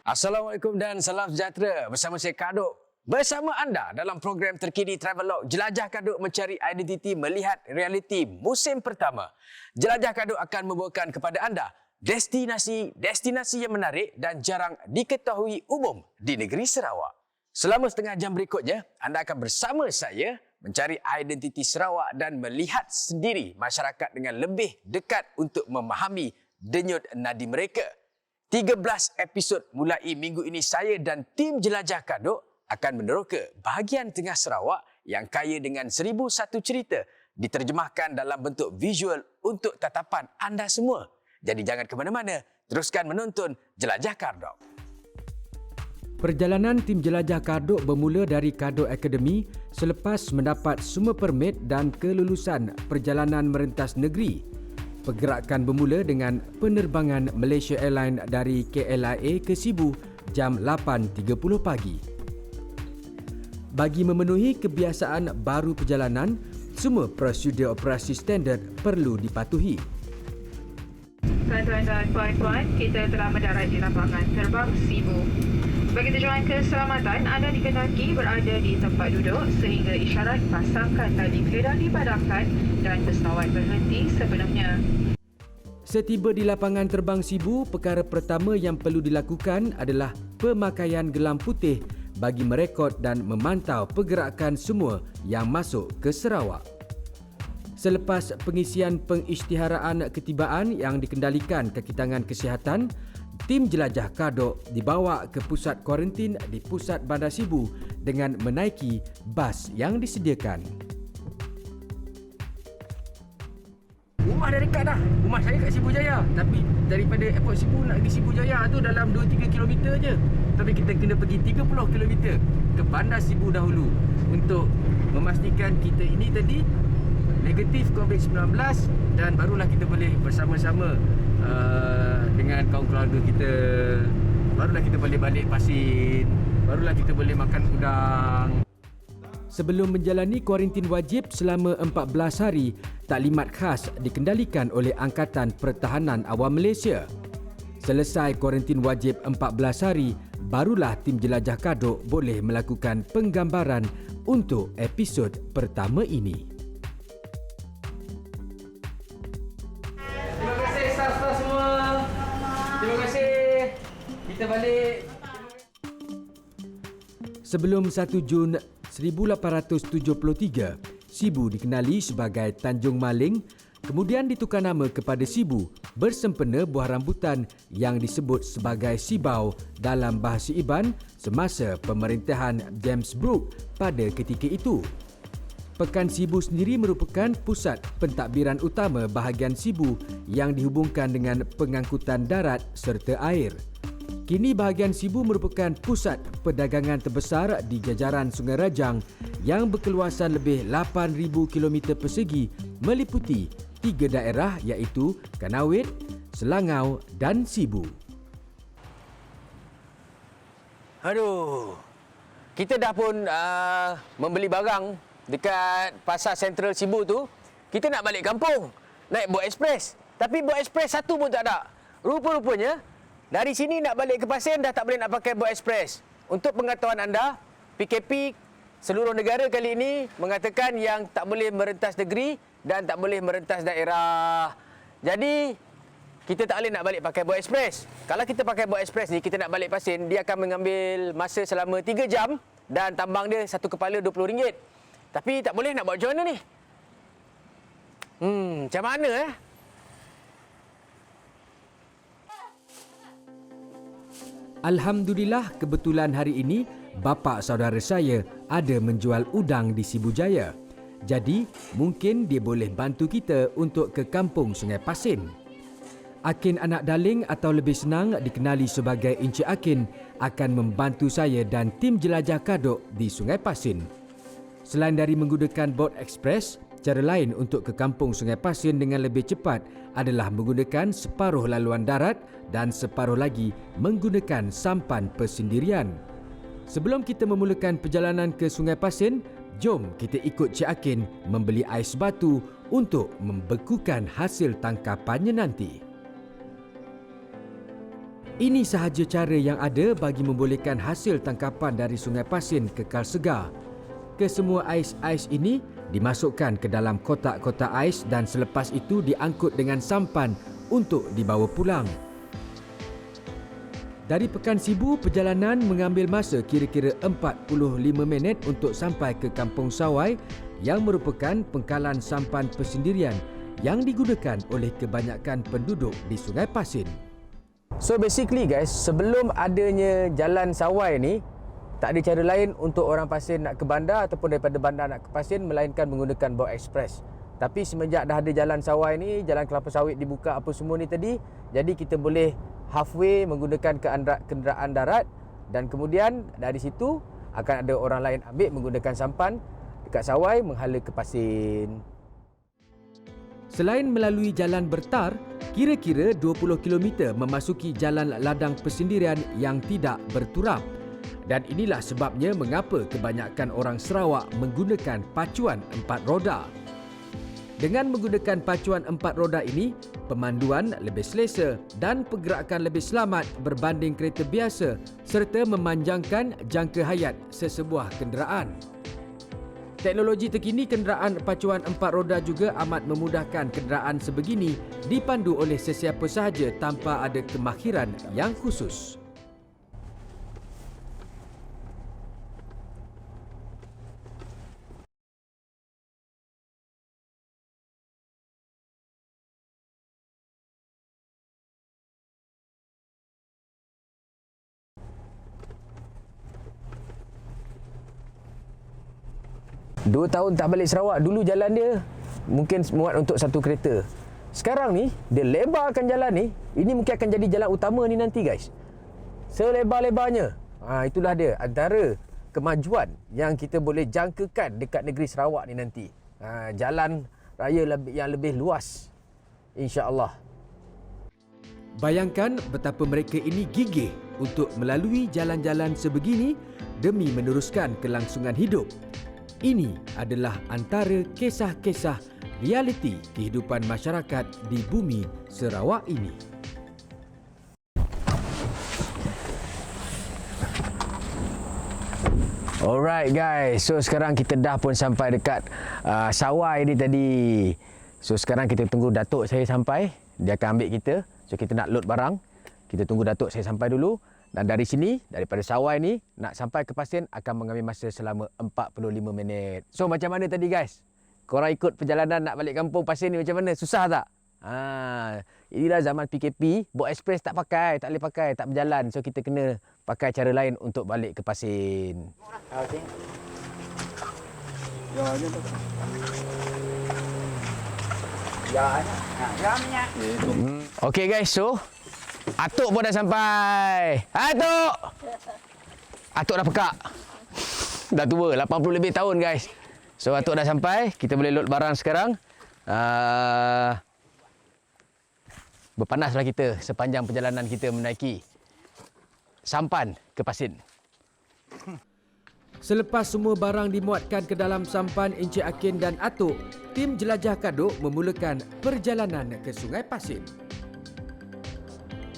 Assalamualaikum dan salam sejahtera. Bersama saya Kadok. Bersama anda dalam program terkini Travelog. Jelajah Kadok mencari identiti melihat realiti musim pertama. Jelajah Kadok akan membawakan kepada anda destinasi yang menarik dan jarang diketahui umum di negeri Sarawak. Selama setengah jam berikutnya, anda akan bersama saya mencari identiti Sarawak dan melihat sendiri masyarakat dengan lebih dekat untuk memahami denyut nadi mereka. 13 episod mulai minggu ini saya dan tim Jelajah Kadok akan meneroka bahagian tengah Sarawak yang kaya dengan 1001 cerita diterjemahkan dalam bentuk visual untuk tatapan anda semua. Jadi jangan ke mana-mana, teruskan menonton Jelajah Kadok. Perjalanan tim Jelajah Kadok bermula dari Kadok Academy selepas mendapat semua permit dan kelulusan perjalanan merentas negeri. Pergerakan bermula dengan penerbangan Malaysia Airlines dari KLIA ke Sibu jam 8.30 pagi. Bagi memenuhi kebiasaan baru perjalanan, semua prosedur operasi standard perlu dipatuhi. Tuan-tuan dan puan-puan, kita telah mendarat di lapangan terbang Sibu. Bagi tujuan keselamatan, anda dikendaki berada di tempat duduk sehingga isyarat pasangkan tali keledar dipadamkan dan pesawat berhenti sepenuhnya. Setiba di lapangan terbang Sibu, perkara pertama yang perlu dilakukan adalah pemakaian gelang putih bagi merekod dan memantau pergerakan semua yang masuk ke Sarawak. Selepas pengisian pengisytiharaan ketibaan yang dikendalikan Kakitangan Kesihatan, tim Jelajah Kadok dibawa ke pusat kuarantin di pusat Bandar Sibu dengan menaiki bas yang disediakan. Rumah dah dekat dah. Rumah saya kat Sibu Jaya. Tapi daripada airport Sibu nak pergi Sibu Jaya tu dalam 2-3 km je. Tapi kita kena pergi 30 km ke Bandar Sibu dahulu untuk memastikan kita ini tadi negatif COVID-19 dan barulah kita boleh bersama-sama dengan kaum keluarga kita. Barulah kita boleh balik Pasin. Barulah kita boleh makan udang. Sebelum menjalani kuarantin wajib selama 14 hari, taklimat khas dikendalikan oleh Angkatan Pertahanan Awam Malaysia. Selesai kuarantin wajib 14 hari, barulah tim Jelajah Kadok boleh melakukan penggambaran untuk episod pertama ini. Terima kasih staff-staff semua. Terima kasih. Kita balik. Sebelum 1 Jun 1873, Sibu dikenali sebagai Tanjung Maling, kemudian ditukar nama kepada Sibu bersempena buah rambutan yang disebut sebagai Sibau dalam bahasa Iban semasa pemerintahan James Brooke pada ketika itu. Pekan Sibu sendiri merupakan pusat pentadbiran utama bahagian Sibu yang dihubungkan dengan pengangkutan darat serta air. Kini bahagian Sibu merupakan pusat perdagangan terbesar di jajaran Sungai Rajang yang berkeluasan lebih 8,000 km persegi meliputi 3 daerah iaitu Kanawit, Selangau dan Sibu. Aduh, kita dah pun membeli barang dekat Pasar Sentral Sibu tu. Kita nak balik kampung, naik bot ekspres. Tapi bot ekspres satu pun tak ada. Rupa-rupanya, dari sini nak balik ke Pasin dah tak boleh nak pakai bot ekspres. Untuk pengetahuan anda, PKP seluruh negara kali ini mengatakan yang tak boleh merentas negeri dan tak boleh merentas daerah. Jadi, kita tak boleh nak balik pakai bot ekspres. Kalau kita pakai bot ekspres ni, kita nak balik Pasin, dia akan mengambil masa selama 3 jam dan tambang dia satu kepala RM20. Tapi tak boleh nak buat macam mana ni? Macam mana Alhamdulillah, kebetulan hari ini bapa saudara saya ada menjual udang di Sibu Jaya. Jadi, mungkin dia boleh bantu kita untuk ke kampung Sungai Pasin. Akin anak Daling atau lebih senang dikenali sebagai Encik Akin akan membantu saya dan tim Jelajah Kadok di Sungai Pasin. Selain dari menggunakan bot ekspres, cara lain untuk ke kampung Sungai Pasin dengan lebih cepat adalah menggunakan separuh laluan darat dan separuh lagi menggunakan sampan persendirian. Sebelum kita memulakan perjalanan ke Sungai Pasin, jom kita ikut Cik Akin membeli ais batu untuk membekukan hasil tangkapannya nanti. Ini sahaja cara yang ada bagi membolehkan hasil tangkapan dari Sungai Pasin kekal segar. Kesemua ais-ais ini dimasukkan ke dalam kotak-kotak ais dan selepas itu diangkut dengan sampan untuk dibawa pulang. Dari Pekan Sibu, perjalanan mengambil masa kira-kira 45 minit untuk sampai ke Kampung Sawai yang merupakan pengkalan sampan persendirian yang digunakan oleh kebanyakan penduduk di Sungai Pasin. So basically guys, sebelum adanya jalan Sawai ni, tak ada cara lain untuk orang Pasin nak ke bandar ataupun daripada bandar nak ke Pasin melainkan menggunakan Boat Express. Tapi semenjak dah ada jalan Sawai ni, jalan kelapa sawit dibuka apa semua ni tadi, jadi kita boleh halfway menggunakan kenderaan darat dan kemudian dari situ akan ada orang lain ambil menggunakan sampan dekat Sawai menghala ke Pasin. Selain melalui jalan bertar, kira-kira 20 km memasuki jalan ladang persendirian yang tidak berturap. Dan inilah sebabnya mengapa kebanyakan orang Sarawak menggunakan pacuan 4 roda. Dengan menggunakan pacuan 4 roda ini, pemanduan lebih selesa dan pergerakan lebih selamat berbanding kereta biasa serta memanjangkan jangka hayat sesebuah kenderaan. Teknologi terkini kenderaan pacuan 4 roda juga amat memudahkan kenderaan sebegini dipandu oleh sesiapa sahaja tanpa ada kemahiran yang khusus. Dua tahun tak balik Sarawak, dulu jalan dia mungkin muat untuk satu kereta. Sekarang ni, dia lebarkan jalan ni. Ini mungkin akan jadi jalan utama ni nanti guys. Selebar-lebarnya. Itulah dia antara kemajuan yang kita boleh jangkakan dekat negeri Sarawak ni nanti. Jalan raya yang lebih luas, insya-Allah. Bayangkan betapa mereka ini gigih untuk melalui jalan-jalan sebegini demi meneruskan kelangsungan hidup. Ini adalah antara kisah-kisah realiti kehidupan masyarakat di bumi Sarawak ini. Alright guys, so sekarang kita dah pun sampai dekat Sawai ni tadi. So sekarang kita tunggu datuk saya sampai, dia akan ambil kita. So kita nak load barang, kita tunggu datuk saya sampai dulu. Dan dari sini, daripada Sawai ni, nak sampai ke Pasin akan mengambil masa selama 45 minit. So macam mana tadi guys? Korang ikut perjalanan nak balik kampung Pasin ni macam mana? Susah tak? Inilah zaman PKP, Boat Express tak pakai, tak boleh pakai, tak berjalan. So kita kena pakai cara lain untuk balik ke Pasin. Okay guys, so Atuk pun dah sampai. Atuk! Atuk dah pekak. Dah tua, 80 lebih tahun guys. So Atuk dah sampai, kita boleh load barang sekarang. Berpanaslah kita sepanjang perjalanan kita menaiki sampan ke Pasin. Selepas semua barang dimuatkan ke dalam sampan Encik Akin dan Atuk, tim Jelajah Kaduk memulakan perjalanan ke Sungai Pasin.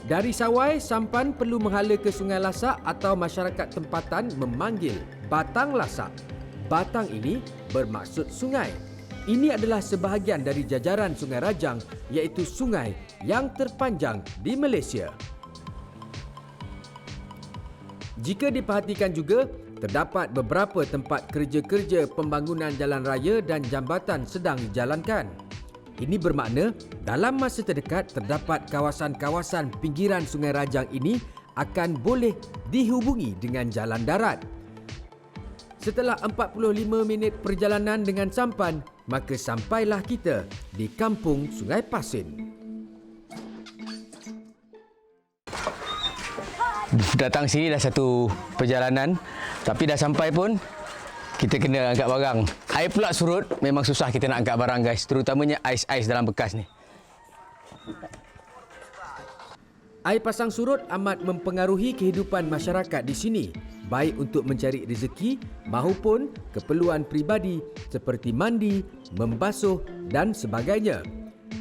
Dari Sawai, sampan perlu menghala ke Sungai Lasak atau masyarakat tempatan memanggil Batang Lasak. Batang ini bermaksud sungai. Ini adalah sebahagian dari jajaran Sungai Rajang, iaitu sungai yang terpanjang di Malaysia. Jika diperhatikan juga, terdapat beberapa tempat kerja-kerja pembangunan jalan raya dan jambatan sedang dijalankan. Ini bermakna dalam masa terdekat terdapat kawasan-kawasan pinggiran Sungai Rajang ini akan boleh dihubungi dengan jalan darat. Setelah 45 minit perjalanan dengan sampan, maka sampailah kita di Kampung Sungai Pasin. Datang sini dah satu perjalanan, tapi dah sampai pun kita kena angkat barang. Air pula surut, memang susah kita nak angkat barang guys, terutamanya ais-ais dalam bekas ni. Air pasang surut amat mempengaruhi kehidupan masyarakat di sini, baik untuk mencari rezeki maupun keperluan peribadi seperti mandi, membasuh dan sebagainya.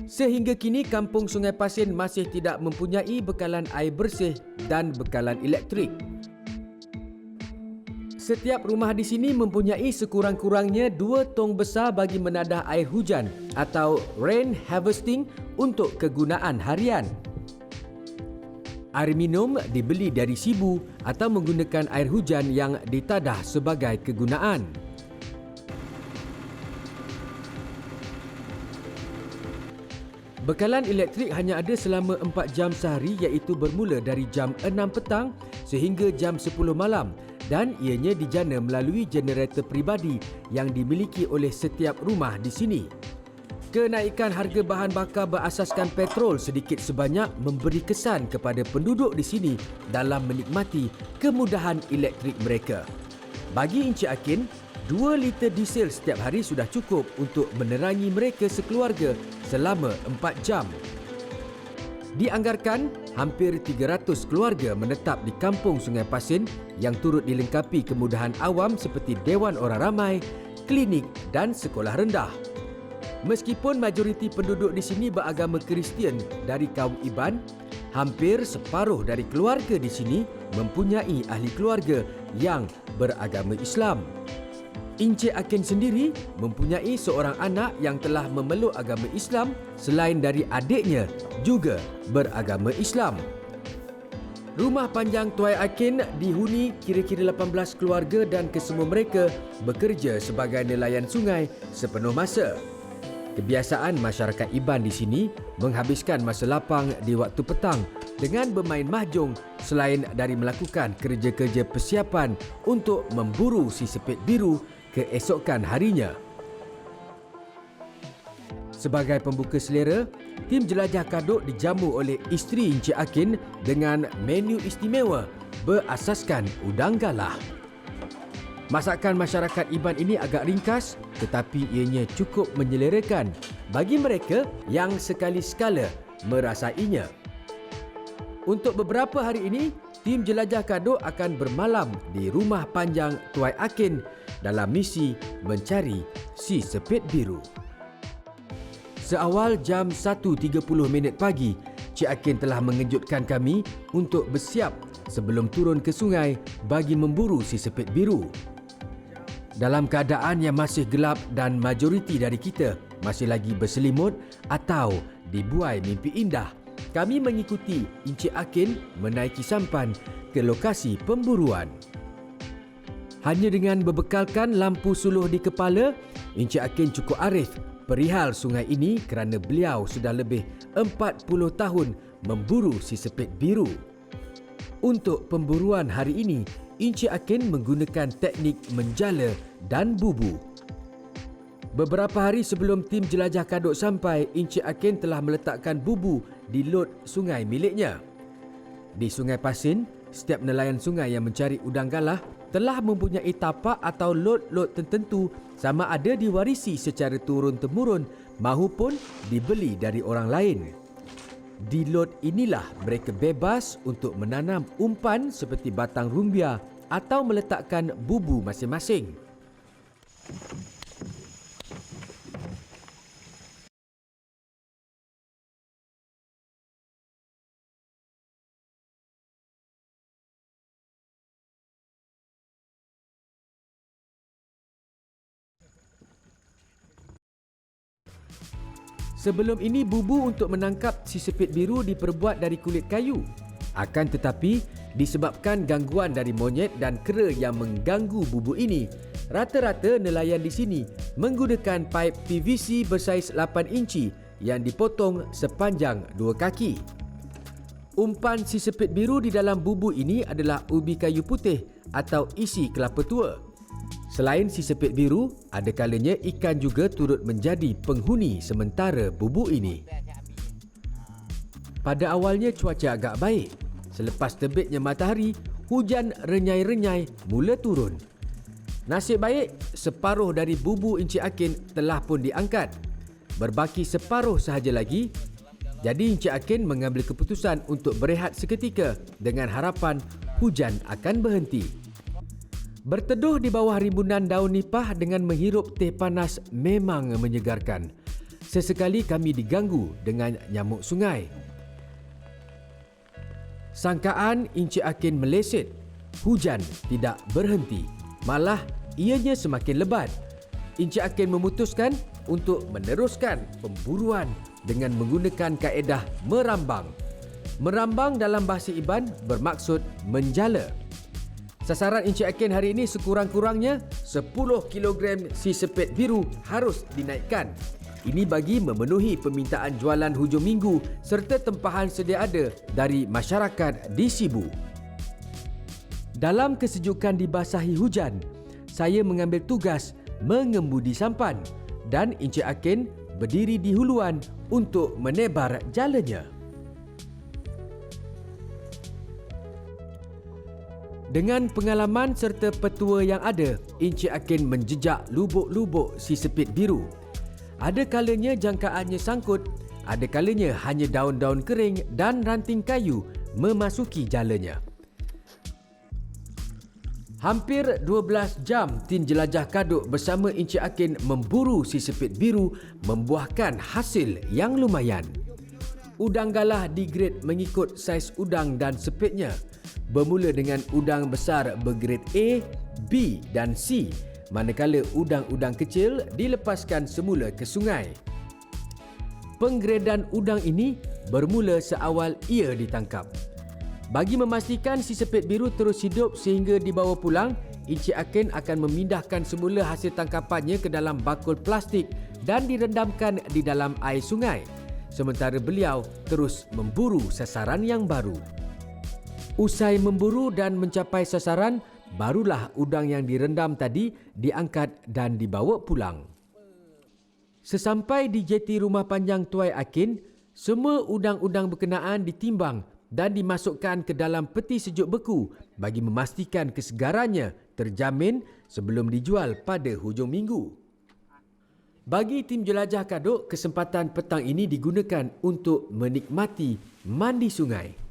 Sehingga kini Kampung Sungai Pasin masih tidak mempunyai bekalan air bersih dan bekalan elektrik. Setiap rumah di sini mempunyai sekurang-kurangnya 2 tong besar bagi menadah air hujan atau rain harvesting untuk kegunaan harian. Air minum dibeli dari Sibu atau menggunakan air hujan yang ditadah sebagai kegunaan. Bekalan elektrik hanya ada selama 4 jam sehari, iaitu bermula dari jam 6 petang sehingga jam 10 malam, dan ianya dijana melalui generator peribadi yang dimiliki oleh setiap rumah di sini. Kenaikan harga bahan bakar berasaskan petrol sedikit sebanyak memberi kesan kepada penduduk di sini dalam menikmati kemudahan elektrik mereka. Bagi Encik Akin, 2 liter diesel setiap hari sudah cukup untuk menerangi mereka sekeluarga selama 4 jam. Dianggarkan, hampir 300 keluarga menetap di Kampung Sungai Pasin yang turut dilengkapi kemudahan awam seperti Dewan Orang Ramai, klinik dan sekolah rendah. Meskipun majoriti penduduk di sini beragama Kristian dari kaum Iban, hampir separuh dari keluarga di sini mempunyai ahli keluarga yang beragama Islam. Encik Akin sendiri mempunyai seorang anak yang telah memeluk agama Islam selain dari adiknya juga beragama Islam. Rumah panjang Tuai Akin dihuni kira-kira 18 keluarga dan kesemua mereka bekerja sebagai nelayan sungai sepenuh masa. Kebiasaan masyarakat Iban di sini menghabiskan masa lapang di waktu petang dengan bermain mahjong selain dari melakukan kerja-kerja persiapan untuk memburu si sepit biru keesokan harinya. Sebagai pembuka selera, tim jelajah kaduk dijamu oleh isteri Encik Akin dengan menu istimewa berasaskan udang galah. Masakan masyarakat Iban ini agak ringkas tetapi ianya cukup menyelerakan bagi mereka yang sekali-sekala merasainya. Untuk beberapa hari ini, tim jelajah kaduk akan bermalam di rumah panjang Tuai Akin dalam misi mencari si sepit biru. Seawal jam 1.30 pagi, Cik Akin telah mengejutkan kami untuk bersiap sebelum turun ke sungai bagi memburu si sepit biru. Dalam keadaan yang masih gelap dan majoriti dari kita masih lagi berselimut atau dibuai mimpi indah, kami mengikuti Encik Akin menaiki sampan ke lokasi pemburuan. Hanya dengan berbekalkan lampu suluh di kepala, Encik Akin cukup arif perihal sungai ini kerana beliau sudah lebih 40 tahun memburu si sepit biru. Untuk pemburuan hari ini, Encik Akin menggunakan teknik menjala dan bubu. Beberapa hari sebelum tim jelajah kaduk sampai, Encik Akin telah meletakkan bubu di lot sungai miliknya. Di Sungai Pasin, setiap nelayan sungai yang mencari udang galah telah mempunyai tapak atau lot-lot tertentu, sama ada diwarisi secara turun-temurun mahupun dibeli dari orang lain. Di lot inilah mereka bebas untuk menanam umpan seperti batang rumbia atau meletakkan bubu masing-masing. Sebelum ini, bubu untuk menangkap si sepit biru diperbuat dari kulit kayu. Akan tetapi, disebabkan gangguan dari monyet dan kera yang mengganggu bubu ini, rata-rata nelayan di sini menggunakan paip PVC bersaiz 8 inci yang dipotong sepanjang 2 kaki. Umpan si sepit biru di dalam bubu ini adalah ubi kayu putih atau isi kelapa tua. Selain si sepit biru, ada kalanya ikan juga turut menjadi penghuni sementara bubu ini. Pada awalnya cuaca agak baik. Selepas terbitnya matahari, hujan renyai-renyai mula turun. Nasib baik, separuh dari bubu Encik Akin telah pun diangkat. Berbaki separuh sahaja lagi. Jadi Encik Akin mengambil keputusan untuk berehat seketika dengan harapan hujan akan berhenti. Berteduh di bawah rimbunan daun nipah dengan menghirup teh panas memang menyegarkan. sesekali kami diganggu dengan nyamuk sungai. Sangkaan Encik Akin meleset. Hujan tidak berhenti. Malah ianya semakin lebat. Encik Akin memutuskan untuk meneruskan pemburuan dengan menggunakan kaedah merambang. Merambang dalam bahasa Iban bermaksud menjala. Sasaran Encik Akin hari ini sekurang-kurangnya 10 kg sisepit biru harus dinaikkan. Ini bagi memenuhi permintaan jualan hujung minggu serta tempahan sedia ada dari masyarakat di Sibu. Dalam kesejukan dibasahi hujan, saya mengambil tugas mengemudi sampan dan Encik Akin berdiri di huluan untuk menebar jalanya. Dengan pengalaman serta petua yang ada, Encik Akin menjejak lubuk-lubuk sisepit biru. Ada kalanya jangkaannya sangkut, ada kalanya hanya daun-daun kering dan ranting kayu memasuki jalanya. Hampir 12 jam tim jelajah kaduk bersama Encik Akin memburu sisepit biru membuahkan hasil yang lumayan. Udang galah digrade mengikut saiz udang dan sepitnya. Bermula dengan udang besar bergrade A, B dan C, manakala udang-udang kecil dilepaskan semula ke sungai. Penggradan udang ini bermula seawal ia ditangkap. Bagi memastikan sisepit biru terus hidup sehingga dibawa pulang, Encik Akin akan memindahkan semula hasil tangkapannya ke dalam bakul plastik dan direndamkan di dalam air sungai. Sementara beliau terus memburu sasaran yang baru. Usai memburu dan mencapai sasaran, barulah udang yang direndam tadi diangkat dan dibawa pulang. Sesampai di jeti rumah panjang Tuai Akin, semua udang-udang berkenaan ditimbang dan dimasukkan ke dalam peti sejuk beku bagi memastikan kesegarannya terjamin sebelum dijual pada hujung minggu. Bagi tim jelajah kaduk, kesempatan petang ini digunakan untuk menikmati mandi sungai.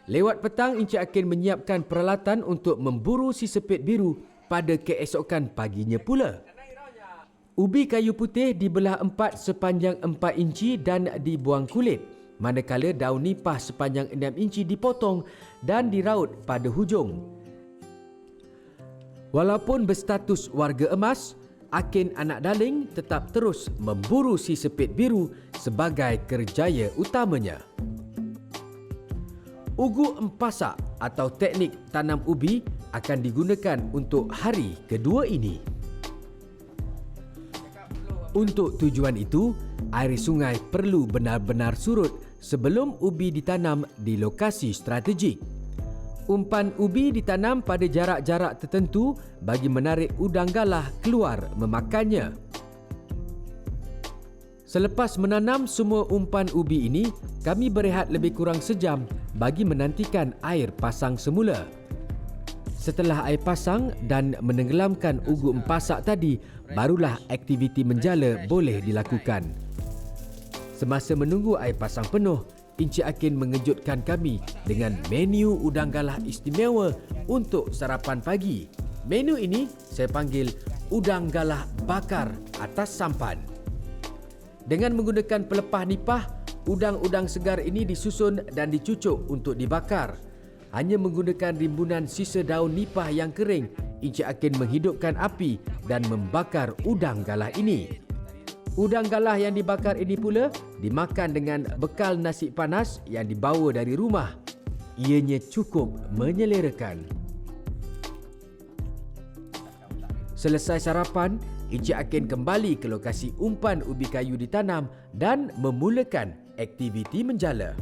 Lewat petang, Encik Akin menyiapkan peralatan untuk memburu sisepit biru pada keesokan paginya pula. Ubi kayu putih dibelah empat sepanjang 4 inci dan dibuang kulit, manakala daun nipah sepanjang 6 inci dipotong dan diraut pada hujung. Walaupun berstatus warga emas, Akin anak Daling tetap terus memburu sisepit biru sebagai kerjaya utamanya. Ugu empasak atau teknik tanam ubi akan digunakan untuk hari kedua ini. Untuk tujuan itu, air sungai perlu benar-benar surut sebelum ubi ditanam di lokasi strategik. Umpan ubi ditanam pada jarak-jarak tertentu bagi menarik udang galah keluar memakannya. Selepas menanam semua umpan ubi ini, kami berehat lebih kurang sejam bagi menantikan air pasang semula. Setelah air pasang dan menenggelamkan ugu empasak tadi, barulah aktiviti menjala boleh dilakukan. Semasa menunggu air pasang penuh, Encik Akin mengejutkan kami dengan menu udang galah istimewa untuk sarapan pagi. Menu ini saya panggil udang galah bakar atas sampan. Dengan menggunakan pelepah nipah, udang-udang segar ini disusun dan dicucuk untuk dibakar. Hanya menggunakan rimbunan sisa daun nipah yang kering, Encik Akin menghidupkan api dan membakar udang galah ini. Udang galah yang dibakar ini pula dimakan dengan bekal nasi panas yang dibawa dari rumah. Ianya cukup menyelerakan. Selesai sarapan, Encik Akin kembali ke lokasi umpan ubi kayu ditanam dan memulakan aktiviti menjala.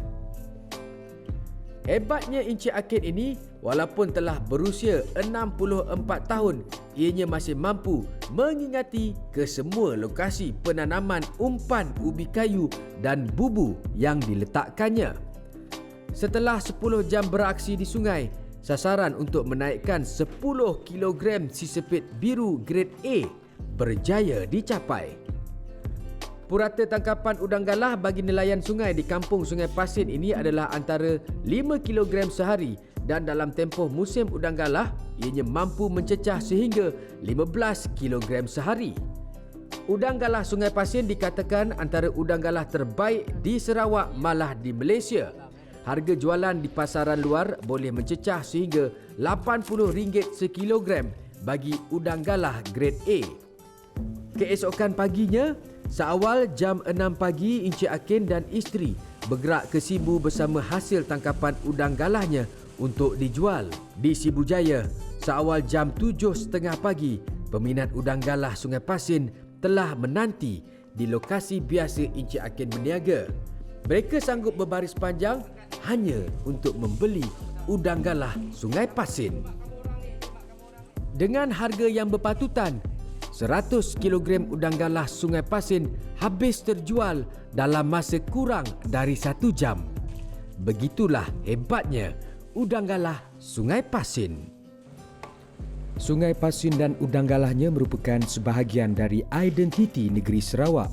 Hebatnya Encik Akin ini, walaupun telah berusia 64 tahun, ianya masih mampu mengingati kesemua lokasi penanaman umpan ubi kayu dan bubu yang diletakkannya. Setelah 10 jam beraksi di sungai, sasaran untuk menaikkan 10 kg sisepit biru grade A berjaya dicapai. Purata tangkapan udang galah bagi nelayan sungai di kampung Sungai Pasin ini adalah antara 5 kg sehari dan dalam tempoh musim udang galah, ianya mampu mencecah sehingga 15 kg sehari. Udang galah Sungai Pasir dikatakan antara udang galah terbaik di Sarawak malah di Malaysia. Harga jualan di pasaran luar boleh mencecah sehingga RM80 sekilogram bagi udang galah grade A. Keesokan paginya, seawal jam 6 pagi, Encik Akin dan isteri bergerak ke Sibu bersama hasil tangkapan udang galahnya untuk dijual. Di Sibu Jaya, seawal jam 7.30 pagi, peminat udang galah Sungai Pasir telah menanti di lokasi biasa Encik Akin berniaga. Mereka sanggup berbaris panjang hanya untuk membeli udang galah Sungai Pasir. Dengan harga yang berpatutan, 100 kg udang galah Sungai Pasir habis terjual dalam masa kurang dari 1 jam. Begitulah hebatnya udang galah Sungai Pasir. Sungai Pasir dan udang galahnya merupakan sebahagian dari identiti negeri Sarawak.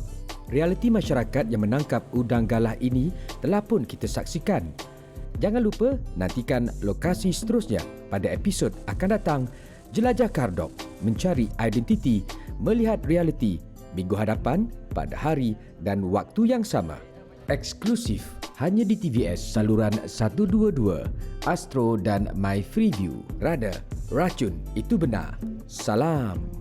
Realiti masyarakat yang menangkap udang galah ini telah pun kita saksikan. Jangan lupa nantikan lokasi seterusnya pada episod akan datang. Jelajah Kardok, mencari identiti, melihat realiti, minggu hadapan pada hari dan waktu yang sama. Eksklusif hanya di TVS saluran 122, Astro dan My Freeview. Rada, racun itu benar. Salam.